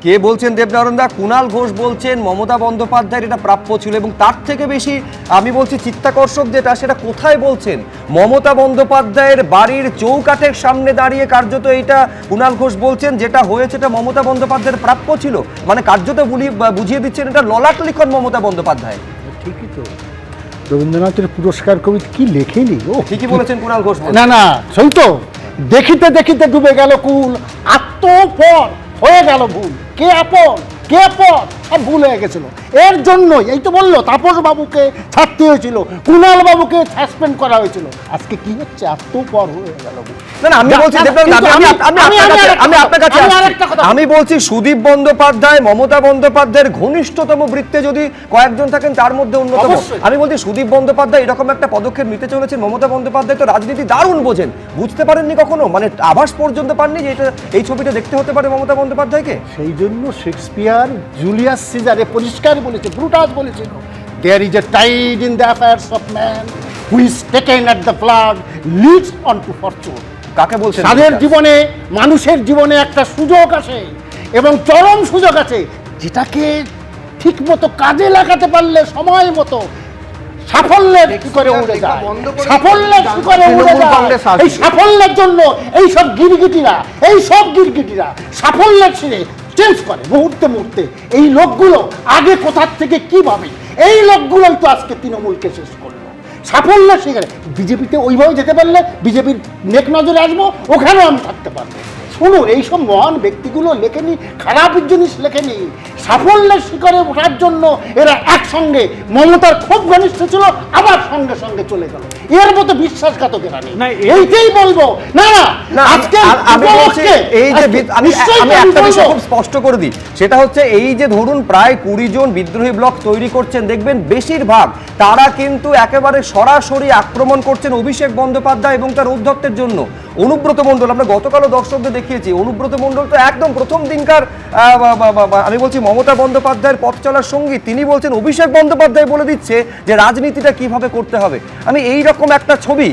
কে বলছেন দেবনারায়ণ দা? কুণাল ঘোষ বলছেন মমতা বন্দ্যোপাধ্যায়ের এটা প্রাপ্য ছিল, এবং তার থেকে বেশি আমি বলছি চিত্তাকর্ষক যেটা, সেটা কোথায় বলছেন? মমতা বন্দ্যোপাধ্যায়ের বাড়ির চৌকাঠের সামনে দাঁড়িয়ে কার্যত এইটা কুণাল ঘোষ বলছেন যেটা হয়েছে এটা মমতা বন্দ্যোপাধ্যায়ের প্রাপ্য ছিল। মানে কার্যত বুঝিয়ে দিচ্ছেন এটা ললাট লিখন মমতা বন্দ্যোপাধ্যায়। ঠিকই তো, রবীন্দ্রনাথের পুরস্কার কবিতা কি লেখেনি? ও ঠিকই বলেছেন কুণাল ঘোষ। না না, সেই তো, দেখিতে দেখিতে ডুবে গেল কুল, আত্মপর হয়ে গেল ভুল, কে আপন কে পর সব ভুল হয়ে গেছিল। এর জন্যই এই তো বললো তাপস বাবুকে ছাড়তে হয়েছিল, কুণাল বাবুকে সাসপেন্ড করা হয়েছিল। আজকে কি হচ্ছে? আত্মপর হয়ে গেল ভুল। না না, আমি বলছি আমি বলছি সুদীপ বন্দ্যোপাধ্যায় মমতা বন্দ্যোপাধ্যায়ের ঘনিষ্ঠতম বৃত্তে যদি কয়েকজন থাকেন তার মধ্যে অন্যতম। আমি বলছি সুদীপ বন্দ্যোপাধ্যায় এরকম একটা পদক্ষেপ নিতে চলেছেন। মমতা বন্দ্যোপাধ্যায় তো রাজনীতি দারুণ বোঝেন, বুঝতে পারেননি কখনো, মানে আভাস পর্যন্ত পাননি যে এটা এই ছবিটা দেখতে হতে পারে মমতা বন্দ্যোপাধ্যায়কে। সেই জন্য শেক্সপিয়ার জুলিয়াস সিজারে পরিষ্কার বলেছে, ব্রুটাস বলেছিল, there is a tide in the affairs of man which taken at the flood leads on to fortune. কাকে বলছেন? তাদের জীবনে, মানুষের জীবনে একটা সুযোগ আসে এবং চরম সুযোগ আছে, যেটাকে ঠিক মতো কাজে লাগাতে পারলে সময় মতো সাফল্যের শিখরে উড়ে যায়, সাফল্যের শিখরে উড়ে যায়। এই সাফল্যের জন্য এই সব গিরগিটিরা সাফল্যের শিরে চেঞ্জ করে মুহূর্তে মুহূর্তে। এই লোকগুলো আগে কোথার থেকে কি ভাবে, এই লোকগুলোই তো আজকে তৃণমূলকে শেষ করলো। সাফল্য শিখরে বিজেপিতে ওইভাবে যেতে পারলে বিজেপির নেক নজরে আসবো, ওখানেও আমি থাকতে পারবো। শুনুন, এইসব মহান ব্যক্তিগুলো লেখেনি খারাপ জিনিস লেখেনি, সাফল্যের শিখরে ওঠার জন্য এরা একসঙ্গে, মমতার খুব ঘনিষ্ঠ ছিল, আবার সঙ্গে সঙ্গে চলে গেল। এর মতো বিশ্বাসঘাতকেরা নেই, এইটাই বলবো। না না, আজকে আমি এই যে আমি একটা বিষয় খুব স্পষ্ট করে দিই, সেটা হচ্ছে এই যে ধরুন প্রায় 20 জন বিদ্রোহী ব্লক তৈরি করছেন, দেখবেন বেশিরভাগ তারা কিন্তু একেবারে সরাসরি আক্রমণ করছেন অভিষেক বন্দ্যোপাধ্যায় এবং তার ঔদ্ধত্যের জন্য। অনুব্রত মণ্ডল, আমরা গতকালও দর্শকদের দেখিয়েছি, অনুব্রত মণ্ডল তো একদম প্রথম দিনকার আমি বলছি মমতা বন্দ্যোপাধ্যায়ের পথ চলার সঙ্গী। তিনি বলছেন অভিষেক বন্দ্যোপাধ্যায় বলে দিচ্ছে যে রাজনীতিটা কিভাবে করতে হবে। আমি এই রকম একটা ছবি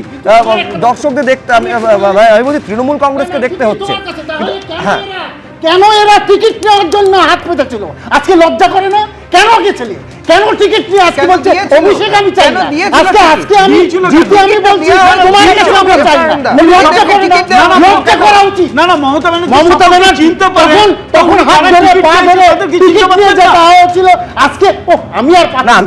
দর্শকদের দেখতে, আমি বলছি তৃণমূল কংগ্রেসকে দেখতে হচ্ছে। হ্যাঁ, কেন এরা টিকিট নেওয়ার জন্য হাত পেতেছিল? আজকে লজ্জা করে না? কেন গেছিলি? কেন টিকিট নিয়ে আজকে বলছে অভিষেক আমি চাই না? আজকে আমি জিতে আমি বলছি তোমার কাছে আমরা চাই না। লজ্জা করে না? লজ্জা করা উচিত। না না, মমতা ব্যানার্জি চিনতে পারেন, তখন হাত ধরে পা ধরে টিকিট নিয়ে যেতে হয়েছিল। আজকে আমি আর না,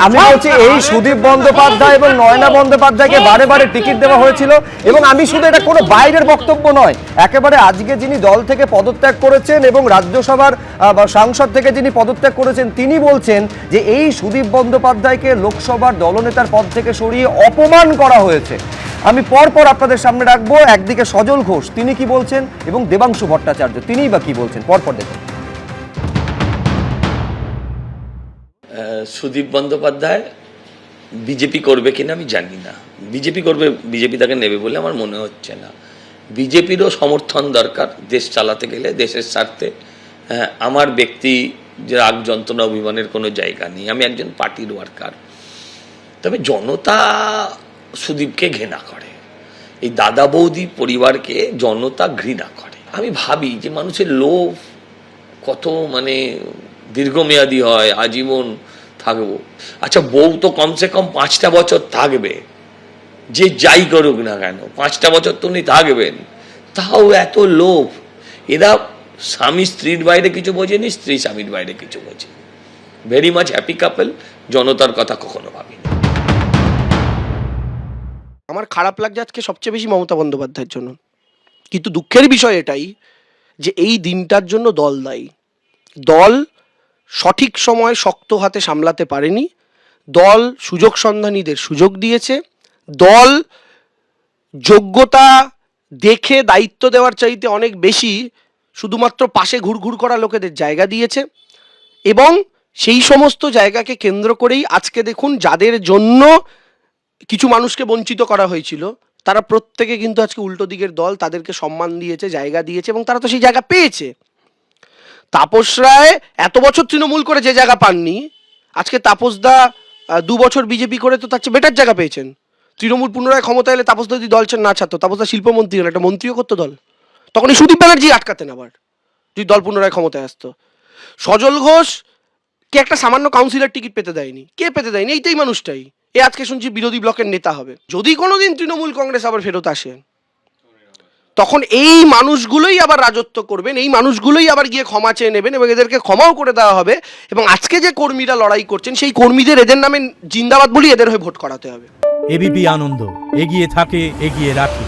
আমি বলছি এই সুদীপ বন্দ্যোপাধ্যায় এবং নয়না বন্দ্যোপাধ্যায়কে বারে বারে টিকিট দেওয়া হয়েছিল, এবং আমি শুধু এটা কোনো বাইরের বক্তব্য নয়, একেবারে আজকে যিনি দল থেকে পদত্যাগ করেছেন এবং রাজ্যসভার সাংসদ থেকে যিনি পদত্যাগ করেছেন তিনি বলছেন যে এই সুদীপ বন্দ্যোপাধ্যায়কে লোকসভার দলনেতার পদ থেকে সরিয়ে অপমান করা হয়েছে। আমি পরপর আপনাদের সামনে রাখবো, একদিকে সজল ঘোষ তিনি কি বলছেন এবং দেবাংশু ভট্টাচার্য তিনিই বা কি বলছেন, পরপর দেখুন। সুদীপ বন্দ্যোপাধ্যায় বিজেপি করবে কিনা আমি জানি না, বিজেপি করবে, বিজেপি তাকে নেবে বলে আমার মনে হচ্ছে না। বিজেপিরও সমর্থন দরকার দেশ চালাতে গেলে, দেশের স্বার্থে। আমার ব্যক্তি যে রাগ যন্ত্রণা অভিমানের কোনো জায়গা নেই, আমি একজন পার্টির ওয়ার্কার। তবে জনতা সুদীপকে ঘৃণা করে, এই দাদা বৌদি পরিবারকে জনতা ঘৃণা করে। আমি ভাবি যে মানুষের লোভ কত মানে দীর্ঘমেয়াদী হয়, আজীবন থাকবো। আচ্ছা, বউ তো কমসে কম 5টা বছর থাকবে, যে যাই করুক না কেন 5টা বছর তো উনি থাকবেন, তাও এত লোভ। এরা স্বামী স্ত্রীর বাইরে কিছু বোঝেনি, স্ত্রী স্বামীর বাইরে কিছু বোঝে। ভেরি মাচ হ্যাপি কাপল, জনতার কথা কখনো ভাবিনি। আমার খারাপ লাগছে আজকে সবচেয়ে বেশি মমতা বন্দ্যোপাধ্যায়ের জন্য, কিন্তু দুঃখের বিষয় এটাই যে এই দিনটার জন্য দল দায়ী। দল সঠিক সময় শক্ত হাতে সামলাতে পারেনি, দল সুযোগ সন্ধানীদের সুযোগ দিয়েছে, দল যোগ্যতা দেখে দায়িত্ব দেওয়ার চাইতে অনেক বেশি শুধুমাত্র পাশে ঘুরঘুর করা লোকেদের জায়গা দিয়েছে, এবং সেই সমস্ত জায়গাকে কেন্দ্র করেই আজকে দেখুন যাদের জন্য কিছু মানুষকে বঞ্চিত করা হয়েছিল তারা প্রত্যেকে কিন্তু আজকে উল্টো দিকের দল, তাদেরকে সম্মান দিয়েছে, জায়গা দিয়েছে, এবং তারা তো সেই জায়গা পেয়েছে। তাপস রায় এত বছর তৃণমূল করে যে জায়গা পাননি, আজকে তাপসদা 2 বছর বিজেপি করে তো তার চেয়ে বেটার জায়গা পেয়েছেন। তৃণমূল পুনরায় ক্ষমতা এলে তাপসদা যদি দল না ছাড়তো, তাপসদা শিল্পমন্ত্রী হল, একটা মন্ত্রীও করতো দল, তখন এই সুদীপ ব্যানার্জি আটকাতেন। আবার যদি দল পুনরায় ক্ষমতায় আসতো। সজল ঘোষ কে একটা সামান্য কাউন্সিলর টিকিট পেতে দেয়নি, কে পেতে দেয়নি? এইটাই মানুষটাই। এ আজকে শুনছি বিরোধী ব্লকের নেতা হবে। যদি কোনোদিন তৃণমূল কংগ্রেস আবার ফেরত আসে, তখন এই মানুষগুলোই আবার রাজত্ব করবেন, এই মানুষগুলোই আবার গিয়ে ক্ষমা চেয়ে নেবেন এবং এদেরকে ক্ষমাও করে দেওয়া হবে। এবং আজকে যে কর্মীরা লড়াই করছেন সেই কর্মীদের এদের নামে জিন্দাবাদ বলি এদের হয়ে ভোট করাতে হবে। এবিপি আনন্দ, এগিয়ে থাকে, এগিয়ে রাখে।